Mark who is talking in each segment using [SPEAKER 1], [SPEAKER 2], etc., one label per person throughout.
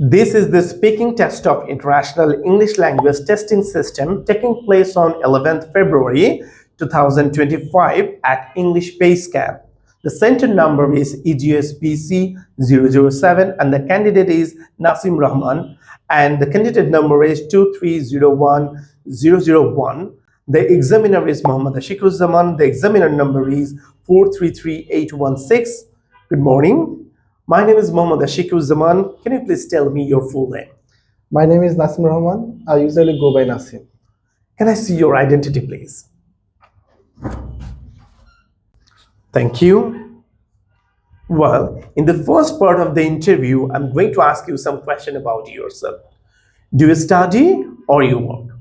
[SPEAKER 1] This is the speaking test of International English Language Testing System taking place on 11th February 2025 at English Base Camp. The center number is EGSBC 007 and the candidate is Nasim Rahman and the candidate number is 2301001. The examiner is Muhammad Ashikuzzaman. The examiner number is 433816. Good morning. My name is Muhammad Ashikuzzaman. Can you please tell me your full name?
[SPEAKER 2] My name is Nasim Rahman. I usually go by Nasim.
[SPEAKER 1] Can I see your identity, please? Thank you. Well, in the first part of the interview, I'm going to ask you some question about yourself. Do you study or you work?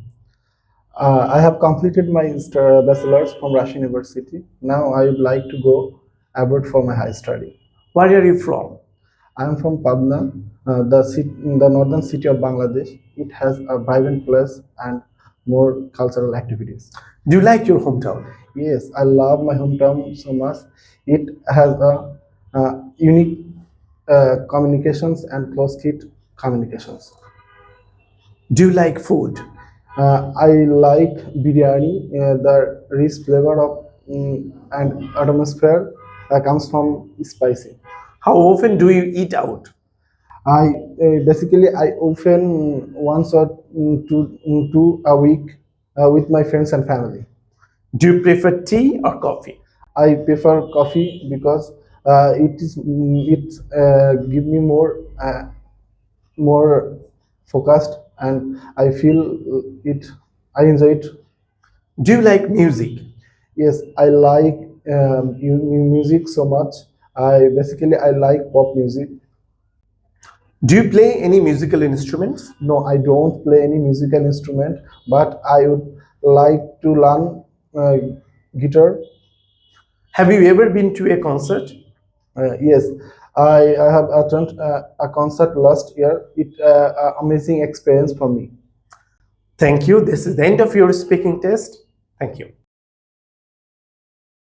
[SPEAKER 2] I have completed my bachelor's from Russian University. Now I would like to go abroad for my higher study.
[SPEAKER 1] Where are you from?
[SPEAKER 2] I am from Pabna, the northern city of Bangladesh. It has a vibrant place and more cultural activities.
[SPEAKER 1] Do you like your hometown?
[SPEAKER 2] Yes, I love my hometown so much. It has a unique communications and close-knit communications.
[SPEAKER 1] Do you like food?
[SPEAKER 2] I like biryani. The rich flavor of and atmosphere comes from spicy.
[SPEAKER 1] How often do you eat out?
[SPEAKER 2] I often once or two a week with my friends and family.
[SPEAKER 1] Do you prefer tea or coffee?
[SPEAKER 2] I prefer coffee because it give me more focused and I feel it. I enjoy it.
[SPEAKER 1] Do you like music?
[SPEAKER 2] Yes, I like music so much. I like pop music.
[SPEAKER 1] Do you play any musical instruments?
[SPEAKER 2] No, I don't play any musical instrument, but I would like to learn guitar.
[SPEAKER 1] Have you ever been to a concert?
[SPEAKER 2] Yes, I have attended a concert last year. It amazing experience for me.
[SPEAKER 1] Thank you. This is the end of your speaking test. Thank you.